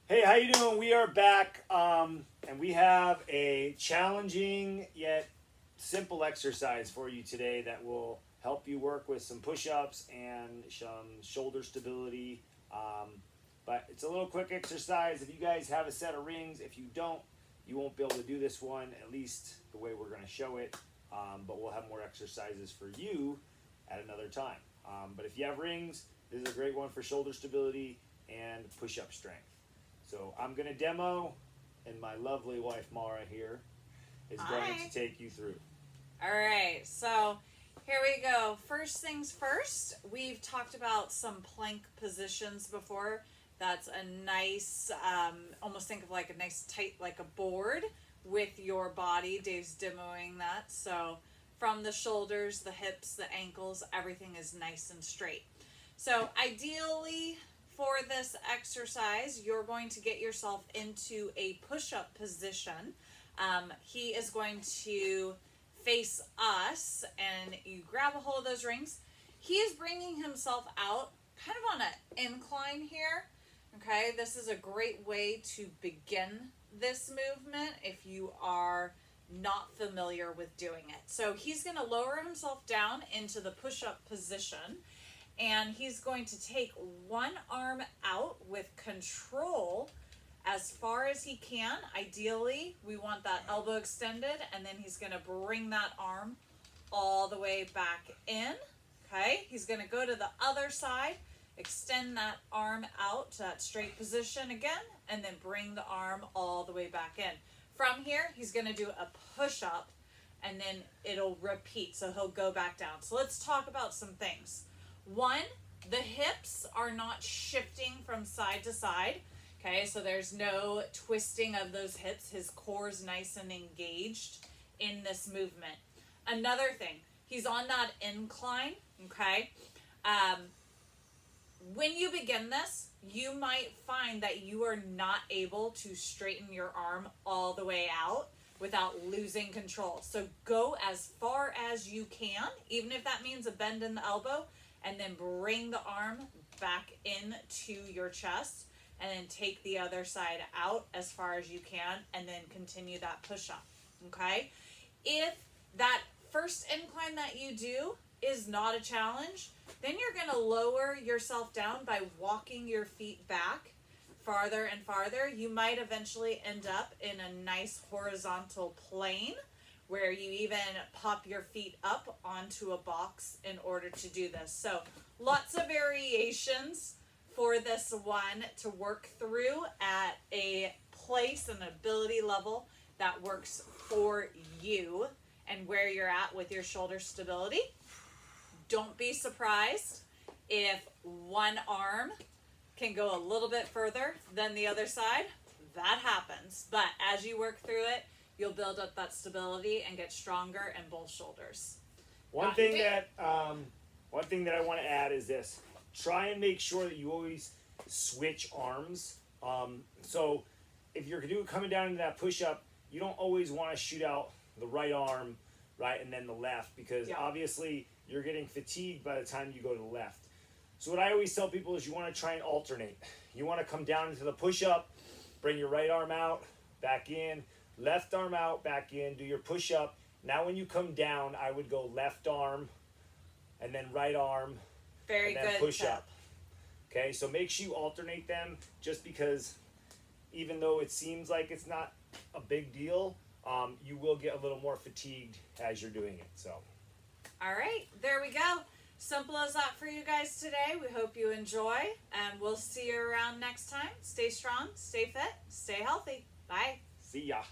Hey, how you doing? We are back, and we have a challenging yet simple exercise for you today that will help you work with some push-ups and some shoulder stability. But it's a little quick exercise. If you guys have a set of rings, if you don't, you won't be able to do this one, at least the way we're going to show it. But we'll have more exercises for you at another time. But if you have rings, this is a great one for shoulder stability and push-up strength. So I'm going to demo, and my lovely wife Mara here is going to take you through. All right, so here we go. First things first, we've talked about some plank positions before. That's a nice, almost think of like a nice tight, like a board with your body. Dave's demoing that. So from the shoulders, the hips, the ankles, everything is nice and straight. So ideally, for this exercise, you're going to get yourself into a push-up position. He is going to face us, and you grab a hold of those rings. He is bringing himself out kind of on an incline here. Okay, this is a great way to begin this movement if you are not familiar with doing it. So he's going to lower himself down into the push-up position. And he's going to take one arm out with control as far as he can. Ideally, we want that elbow extended, and then he's going to bring that arm all the way back in. Okay, he's going to go to the other side, extend that arm out to that straight position again, and then bring the arm all the way back in. From here, he's going to do a push-up, and then it'll repeat, so he'll go back down. So let's talk about some things. One, the hips are not shifting from side to side. Okay, so there's no twisting of those hips. His core is nice and engaged in this movement. Another thing, he's on that incline. Okay, when you begin this, you might find that you are not able to straighten your arm all the way out without losing control. So go as far as you can, even if that means a bend in the elbow, and then bring the arm back into your chest, and then take the other side out as far as you can, and then continue that push-up, okay? If that first incline that you do is not a challenge, then you're gonna lower yourself down by walking your feet back farther and farther. You might eventually end up in a nice horizontal plane, where you even pop your feet up onto a box in order to do this. So lots of variations for this one to work through at a place and ability level that works for you and where you're at with your shoulder stability. Don't be surprised if one arm can go a little bit further than the other side. That happens. But as you work through it, you'll build up that stability and get stronger in both shoulders. One thing that I want to add is this: try and make sure that you always switch arms. So if you're coming down into that push-up, you don't always want to shoot out the right arm, right, and then the left, because obviously you're getting fatigued by the time you go to the left. So what I always tell people is you want to try and alternate. You want to come down into the push-up, bring your right arm out, back in, left arm out, back in, do your push-up. Now when you come down, I would go left arm and then right arm, Very and then good push-up. Okay, so make sure you alternate them, just because even though it seems like it's not a big deal, you will get a little more fatigued as you're doing it. So, all right, there we go. Simple as that for you guys today. We hope you enjoy, and we'll see you around next time. Stay strong, stay fit, stay healthy. Bye. see ya.